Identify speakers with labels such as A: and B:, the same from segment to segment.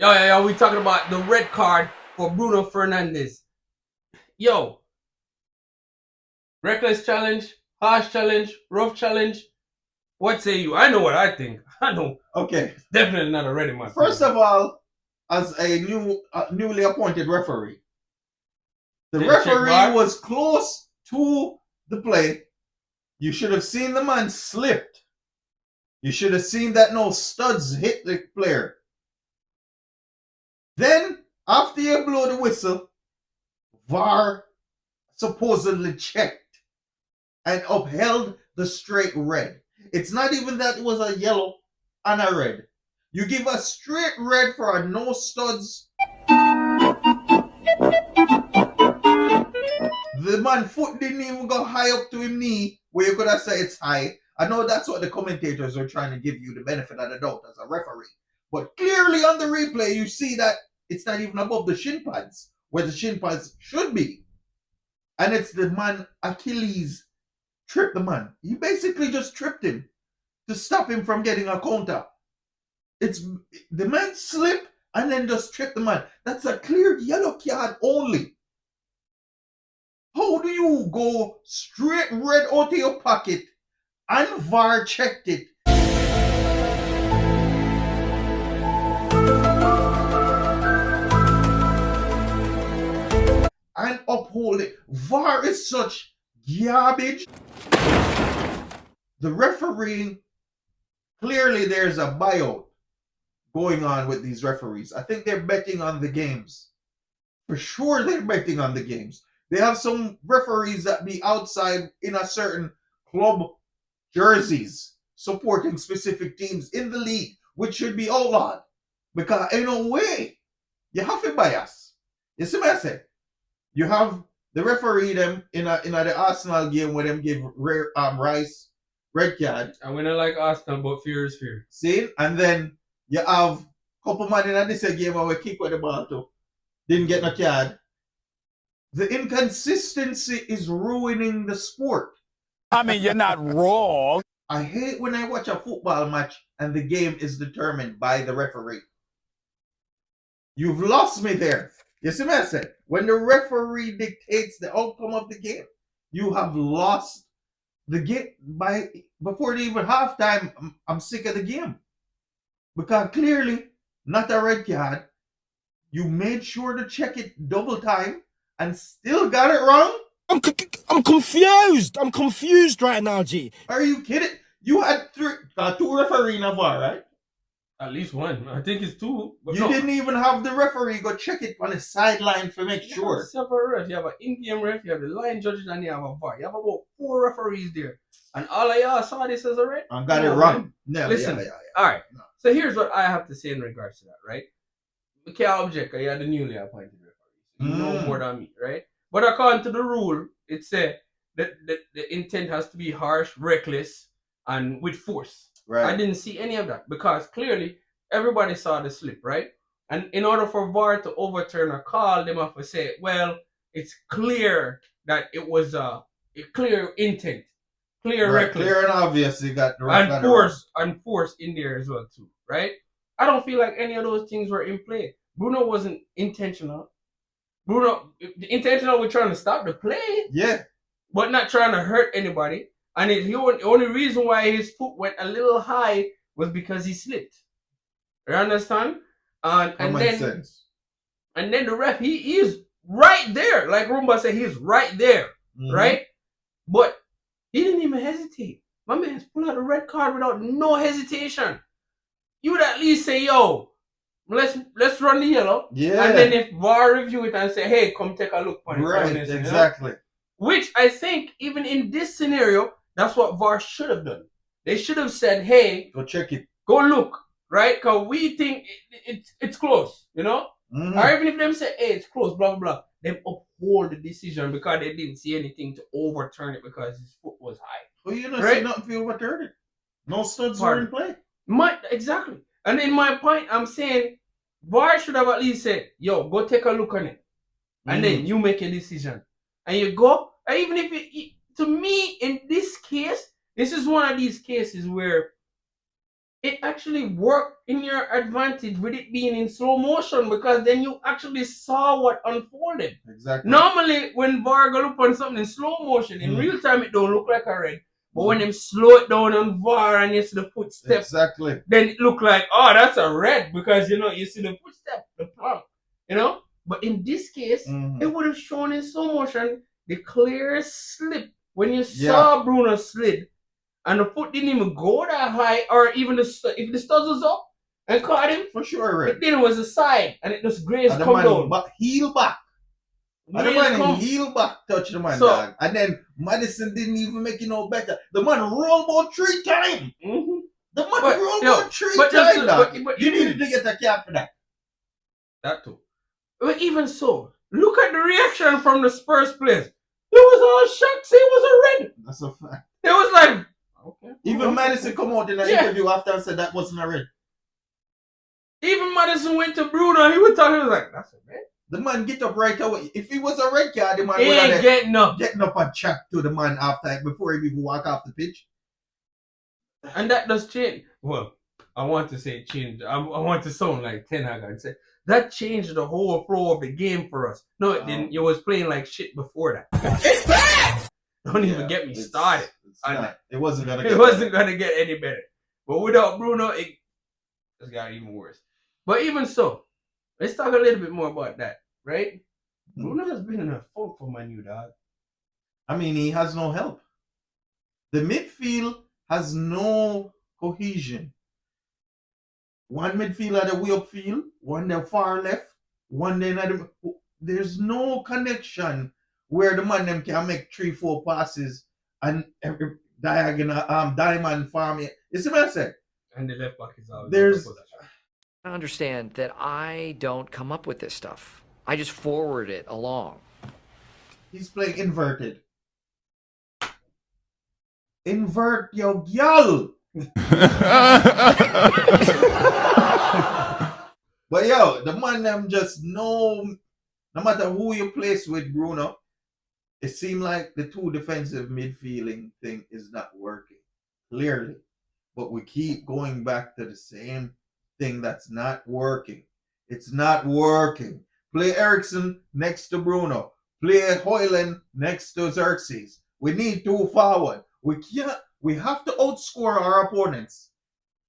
A: Yo, we talking about the red card for Bruno Fernandes. Yo, reckless challenge, harsh challenge, rough challenge. What say you? I know what I think. I know.
B: Okay.
A: Definitely not a ready man.
B: First of all, as a newly appointed referee, the referee was close to the play. You should have seen the man slipped. You should have seen that no studs hit the player. Then, after you blow the whistle, VAR supposedly checked and upheld the straight red. It's not even that it was a yellow and a red. You give a straight red for a no studs. The man's foot didn't even go high up to his knee where you could have said it's high. I know that's what the commentators are trying to give you the benefit of the doubt as a referee. But clearly on the replay, you see that it's not even above the shin pads where the shin pads should be. And it's the man Achilles tripped the man. He basically just tripped him to stop him from getting a counter. It's the man slipped and then just tripped the man. That's a clear yellow card only. How do you go straight red out of your pocket and VAR checked it? And uphold it. VAR is such garbage. The refereeing, clearly there's a buyout going on with these referees. I think they're betting on the games. For sure they're betting on the games. They have some referees that be outside in a certain club jerseys supporting specific teams in the league, which should be outlawed. Because in a way, you have to bias. You see what I say? You have the referee them in the Arsenal game where them give Rice red card.
A: And we don't like Arsenal, but fear is fear.
B: See? And then you have a couple man in this game where we kick with the ball too. Didn't get no card. The inconsistency is ruining the sport.
C: I mean, you're not wrong.
B: I hate when I watch a football match and the game is determined by the referee. You've lost me there. You see what I said? When the referee dictates the outcome of the game, you have lost the game before even halftime. I'm sick of the game. Because clearly, not a red card. You made sure to check it double time and still got it wrong?
C: I'm confused. I'm confused right now, G.
B: Are you kidding? You had two referees in a VAR, right?
A: At least one. I think it's two.
B: But you didn't even have the referee go check it on the sideline to make sure.
A: Several refs. You have an in-game ref, you have the line judges, and you have a VAR. You have about 4 referees there. And all of y'all saw this as a red?
B: I got it wrong.
A: No, listen. All right. No. So here's what I have to say in regards to that, right? We can't object because you're the newly appointed referee. You know more than me, right? But according to the rule, it said that the intent has to be harsh, reckless, and with force. Right. I didn't see any of that because clearly everybody saw the slip, right? And in order for VAR to overturn a call, they have to say, well, it's clear that it was a clear intent, clear reckless,
B: clear and obvious. You got the
A: and force in there as well too, right? I don't feel like any of those things were in play. Bruno wasn't intentional. Bruno, intentional with trying to stop the play.
B: Yeah.
A: But not trying to hurt anybody. And the only reason why his foot went a little high was because he slipped. You understand? And then the ref, he is right there. Like Rumba said, he's right there. Right? But he didn't even hesitate. My man has pulled out a red card without no hesitation. You would at least say, yo, let's run the yellow.
B: Yeah.
A: And then if VAR review it and say, hey, come take a look on it.
B: Right, exactly.
A: You know? Which I think, even in this scenario, that's what VAR should have done. They should have said, hey,
B: go check it.
A: Go look, right? Because we think it's close, you know? Or even if them say, hey, it's close, blah, blah, blah. They uphold the decision because they didn't see anything to overturn it because his foot was high.
B: Well, you know, see nothing to overturn it. No studs were in play.
A: Exactly. And in my point, I'm saying VAR should have at least said, yo, go take a look on it. And then you make a decision. And you go, and even if to me, in this case, this is one of these cases where it actually worked in your advantage with it being in slow motion because then you actually saw what unfolded.
B: Exactly.
A: Normally, when VAR go look on something in slow motion, in real time it don't look like a red. But when
B: Mm.
A: them slow it down on VAR and you see the footstep,
B: Exactly.
A: then it look like, oh, that's a red because you see the footstep, the plump, But in this case,
B: Mhm.
A: it would have shown in slow motion the clear slip when you saw Bruno slid, and the foot didn't even go that high, or even if the studs was up and caught him,
B: For sure, Red.
A: it didn't was a side, and it just grazed
B: And the
A: come
B: man
A: down.
B: heel back. And the
A: Graze
B: man
A: come.
B: heel back touch the man,
A: So-
B: dog. And then Madison didn't even make it no better. The man rolled about 3 times.
A: Mhm.
B: The man
A: But,
B: rolled
A: yo,
B: about 3
A: but just-
B: times, dog.
A: but
B: You
A: even-
B: needed to get a cap for that.
A: That too. But even so, look at the reaction from the Spurs players. They was all shocked. Say it was a red.
B: That's a fact.
A: They was like, okay.
B: Even
A: okay.
B: Madison come out in an
A: Yeah.
B: interview after and said that wasn't a red.
A: Even Madison went to Bruno. He was talking. He was like, that's a red.
B: The man get up right away. If he was a red card, the man
A: He
B: would
A: ain't
B: have
A: getting up.
B: getting up and chat to the man after before he even walk off the pitch.
A: And that does change. Well, I want to say change. I want to sound like Ten Hag and say that changed the whole flow of the game for us. No, it didn't. You was playing like shit before that. It's bad. Don't even get me started.
B: It wasn't gonna.
A: It wasn't gonna get any better. But without Bruno, it got even worse. But even so, let's talk a little bit more about that, right? Bruno has been in a funk for ManUtd, dog.
B: I mean, he has no help. The midfield has no cohesion. One midfield at the way upfield, one the far left, one then at the. There's no connection where the man them can make 3-4 passes and every diagonal diamond farm. You see what I said?
A: And the left back is always
B: There's.
D: I understand that I don't come up with this stuff. I just forward it along.
B: He's playing inverted. Invert your gyal. But yo, the man them just know, no matter who you place with Bruno, it seemed like the two defensive midfielding thing is not working. Clearly. But we keep going back to the same thing that's not working. It's not working. Play Eriksson next to Bruno. Play Hoyland next to Xerxes. We need 2 forward. We have to outscore our opponents.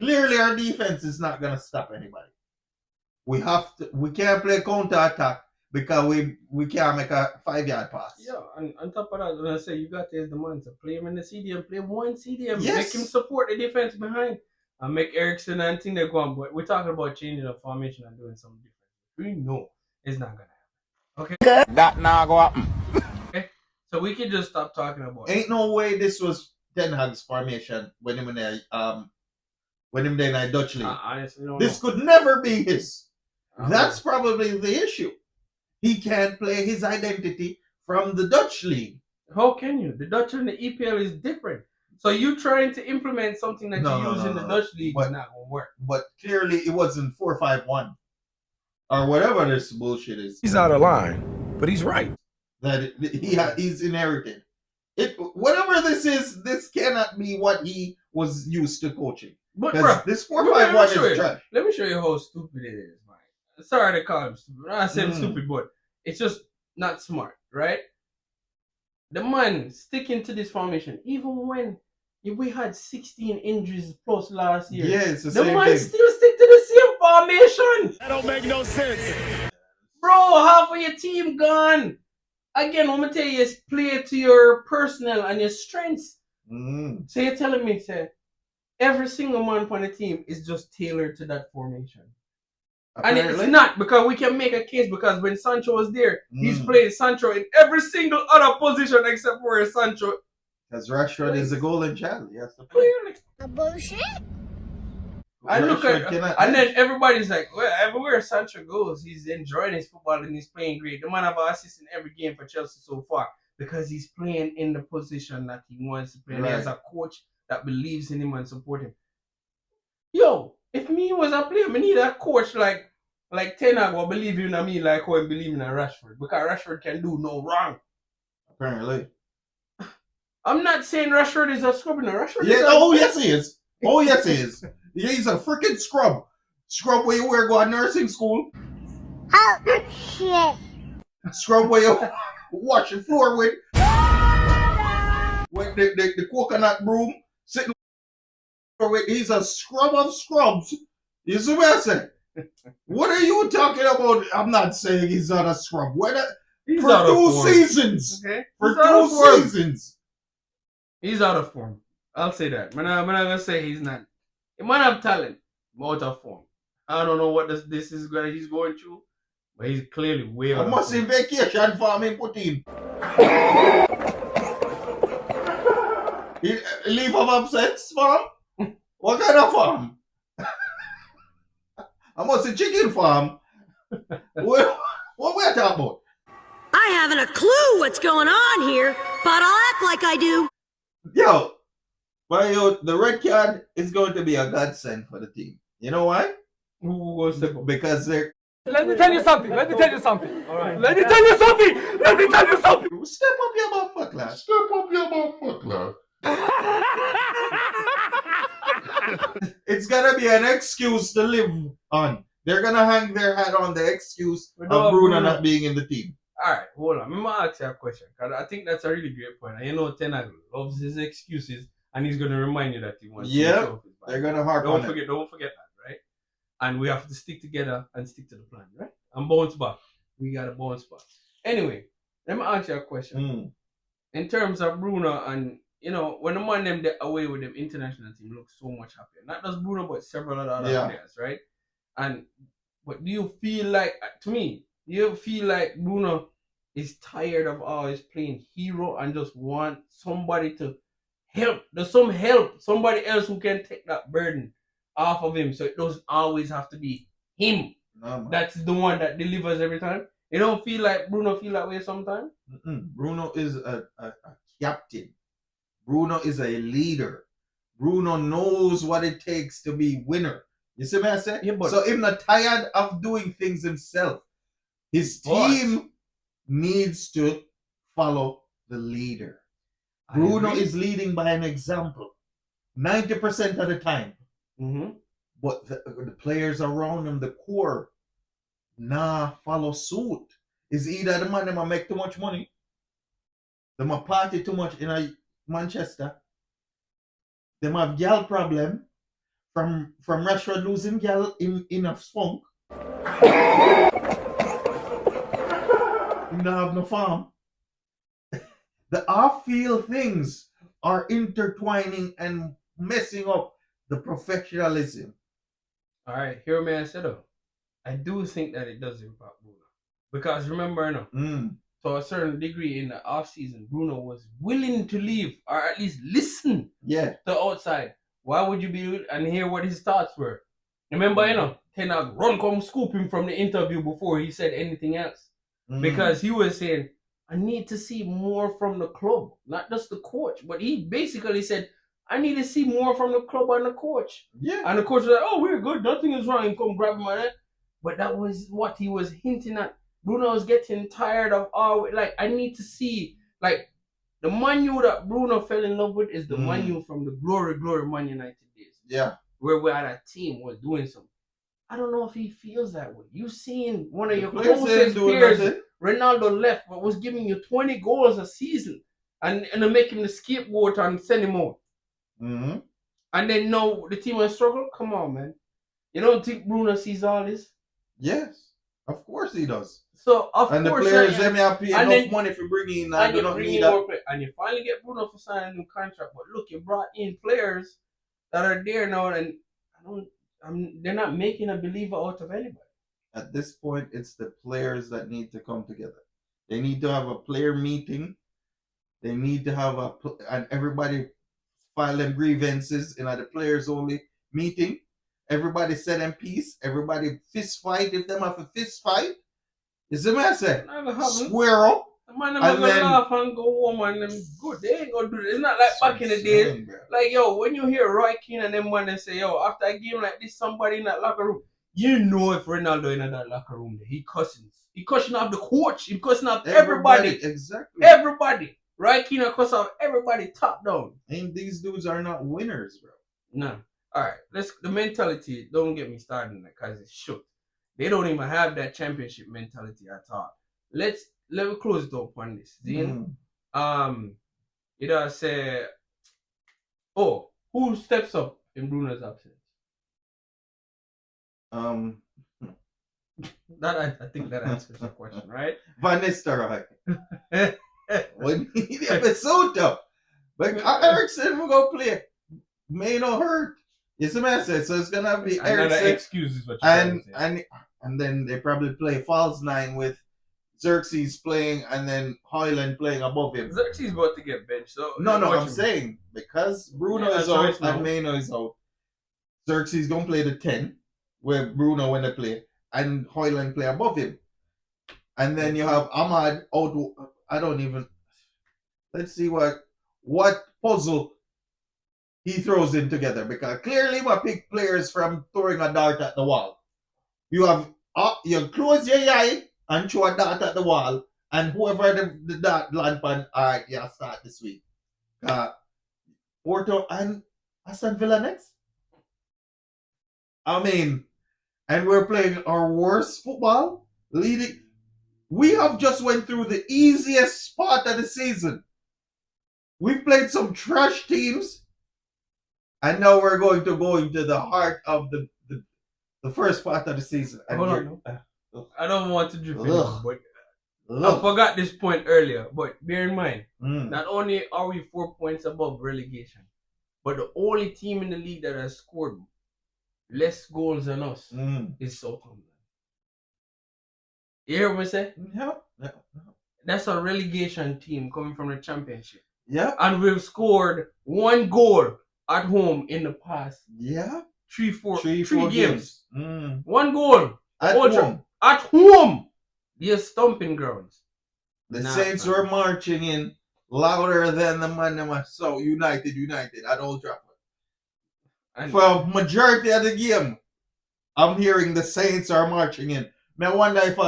B: Clearly our defense is not gonna stop anybody. We can't play counter attack because we can't make a 5-yard pass.
A: Yeah, and on top of that, when I say you got to the man to play him in the CDM, play one CDM,
B: Yes.
A: make him support the defense behind, and make Eriksson and thing they go on. But we're talking about changing the formation and doing something different. We know it's not gonna happen. Okay.
E: That now go happen.
A: Okay. So we can just stop talking about it.
B: Ain't no way this was Ten Hag's formation when him in the Dutch league.
A: Honestly, don't
B: This
A: know.
B: could never be his.
A: I don't
B: That's
A: know.
B: probably the issue. He can't play his identity from the Dutch league.
A: How can you? The Dutch and the EPL is different. So you trying to implement something that
B: No,
A: you use
B: no,
A: in the
B: no.
A: Dutch league
B: But-
A: is not gonna work.
B: But clearly it wasn't 4-5-1 or whatever this bullshit is.
C: He's out of line, but he's right.
B: That he's inherited. Whatever this is, this cannot be what he was used to coaching.
A: But
B: Because
A: bro,
B: this
A: let me
B: 4-5-1
A: show you.
B: is trash.
A: Let me show you how stupid it is, man. Sorry to call him stupid. I said
B: Mm.
A: stupid, but it's just not smart, right? The man sticking to this formation, even when we had 16 injuries plus last year.
B: Yeah, it's the
A: The
B: same
A: man
B: thing.
A: still stick to the same formation.
C: That don't make no sense.
A: Bro, half of your team gone. Again, I'm gonna tell you, is play to your personnel and your strengths.
B: Mm.
A: So you're telling me, say, every single man on the team is just tailored to that formation. And it's
B: Apparently.
A: not, because we can make a case, because when Sancho was there, he's
B: Mm.
A: playing Sancho in every single other position except for Sancho.
B: Because Rashford is a golden child. He has to play.
A: Clearly.
F: A bullshit?
A: I look
B: Rashford
A: at,
B: cannot
A: and then
B: edge.
A: everybody's like, well, everywhere Sancho goes, he's enjoying his football and he's playing great. The man have an assist in every game for Chelsea so far because he's playing in the position that he wants to play. And he has a coach that believes in him and support him. Yo, if me was a player, I need a coach like Ten Hag will believe in me like how I believe in a Rashford, because Rashford can do no wrong.
B: Apparently.
A: I'm not saying Rashford is a scrubber. No, Rashford
B: Yeah,
A: is a
B: oh, yes, he is. Oh, yes, he is. He's a freaking scrub. Scrub where you wear go to nursing school.
E: Oh, shit.
B: Scrub where you wash the floor with the coconut broom. Sitting with. He's a scrub of scrubs. You see what I say? What are you talking about? I'm not saying he's not a scrub.
A: He's
B: For
A: out of
B: 2
A: form.
B: seasons.
A: Okay.
B: For
A: He's out of
B: 2
A: form.
B: seasons.
A: He's out of form. I'll say that. I'm not gonna say he's not. He might have talent, but out of form. I don't know what this is he's going through, but he's clearly way out
B: I
A: of
B: must
A: form.
B: see vacation for him put in. Leave of absence farm? What kind of farm? I must see chicken farm. What we talking about?
E: I haven't a clue what's going on here, but I'll act like I do.
B: Yo, but yo, the red card is going to be a godsend for the team. You know why?
A: Who goes to
B: Because they're
F: Let me tell you something. Let me tell you something. All right. Let me tell you something. Let me tell you something.
B: step up your bumper class. Step up your bumper class. It's gonna be an excuse to live on. They're gonna hang their hat on the excuse of Bruno not being in the team.
A: Alright, hold on. I'm gonna ask you a question. Cause I think that's a really great point. And you know Tenag loves his excuses and he's gonna remind you that he wants to show his
B: They're gonna harp
A: Don't
B: on
A: forget that, right? And we have to stick together and stick to the plan, right? And bounce back. We gotta bounce back. Anyway, let me ask you a question. In terms of Bruno and when the man them away with them international team looks so much happier. Not just Bruno, but several other players, right? But do you feel like, to me, do you feel like Bruno is tired of always playing hero and just want somebody to help? There's some help, somebody else who can take that burden off of him, so it doesn't always have to be him.
B: No,
A: that's the one that delivers every time. You don't feel like Bruno feel that way sometimes?
B: Bruno is a captain. Bruno is a leader. Bruno knows what it takes to be winner. You see what I say?
A: Yeah,
B: so he's not tired of doing things himself. His team needs to follow the leader. Bruno is leading by an example 90% of the time. But the players around him, the core, follow suit. Is either the man that make too much money, they might party too much in Manchester, they have gal problem from Rashford losing gal in a spunk. He don't have no farm. The off-field things are intertwining and messing up the professionalism.
A: All right, hear me I said though. I do think that it does impact Bruno. Because remember, to a certain degree in the off season, Bruno was willing to leave or at least listen to outside. Why would you be and hear what his thoughts were? Remember, Ten Hag run come scoop him from the interview before he said anything else. Because he was saying, I need to see more from the club, not just the coach. But he basically said, I need to see more from the club and the coach.
B: Yeah.
A: And the coach was like, oh, we're good. Nothing is wrong. And come grab him on it. But that was what he was hinting at. Bruno was getting tired of I need to see, the Man U that Bruno fell in love with is the Man U from the glory Man United days.
B: Yeah.
A: Where we had a team was doing something. I don't know if he feels that way. You seen one of your closest peers, Ronaldo left, but was giving you 20 goals a season and make him the scapegoat and send him out. And then no, the team will struggle? Come on, man. You don't think Bruno sees all this?
B: Yes, of course he does.
A: So
B: the players them have paid enough money for bringing in and
A: you finally get Bruno for signing a new contract. But look, you brought in players that are there now, and they're not making a believer out of anybody.
B: At this point, it's the players that need to come together. They need to have a player meeting. They need to have and everybody file them grievances in the players only meeting. Everybody set in peace. Everybody fist fight if them have a fist fight. You see what I say? Square up.
A: The man gonna laugh and go home and them good. They ain't gonna do this. It's not like back in the days. Like, yo, when you hear Roy Keane and them man, they say, yo, after a game like this, somebody in that locker room, you know if Ronaldo in that locker room, he cussing. He cussing off the coach. He cussing off everybody.
B: Exactly.
A: Everybody. Roy Keane cussing off everybody top down.
B: And these dudes are not winners, bro.
A: No. All right, the mentality. Don't get me started on it because it's shook. They don't even have that championship mentality at all. Let me close it up on this. Zine. You know, say, oh, who steps up in Bruno's absence? That I think that answers the question, right?
B: Van Nistelrooy. When he episode though. But Ericsson will go play. May not hurt. You see what I said? So it's gonna be
A: Another
B: Ericsson.
A: excuse is what you're trying to say.
B: And then they probably play false nine with Xerxes playing and then Hoyland playing above him.
A: Xerxes about to get benched. So
B: No, I'm saying because Bruno is out and Maino is out, Xerxes gonna play the 10 where Bruno when they play and Hoyland play above him. And then you have Ahmad out. I don't even. Let's see what puzzle he throws in together, because clearly we pick players from throwing a dart at the wall. You have you close your eye and throw a dart at the wall, and whoever the dart land on, alright, yeah, start this week. Porto and Aston Villa next. I mean, and we're playing our worst football, leading. We have just went through the easiest spot of the season. We've played some trash teams, and now we're going to go into the heart of the first part of the season.
A: Hold on. I don't want to drift in, but I forgot this point earlier. But bear in mind, not only are we 4 points above relegation, but the only team in the league that has scored less goals than us is Southampton. You hear what I say?
B: Yeah.
A: That's a relegation team coming from the championship.
B: Yeah.
A: And we've scored 1 goal at home in the past.
B: Yeah.
A: Three
B: four
A: games.
B: 1
A: goal.
B: At home.
A: At home. The stomping grounds.
B: The Saints were marching in louder than the man. So United at Old Trafford. And for majority of the game, I'm hearing the Saints are marching in. I wonder if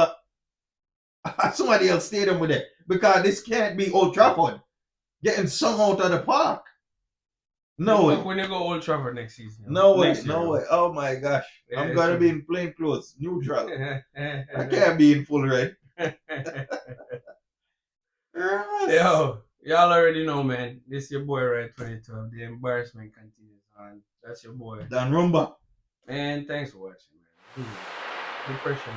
B: somebody else stadium with it, because this can't be Old Trafford getting sung out of the park. No way.
A: When you go Old Trafford next season.
B: No way. Oh my gosh. Yeah, I'm gonna be in plain clothes, neutral. I can't be in full red.
A: Yo, y'all already know, man. This your boy, right? 2012. The embarrassment continues on. That's your boy,
B: Dan Rumba.
A: Man, thanks for watching, man. Depression.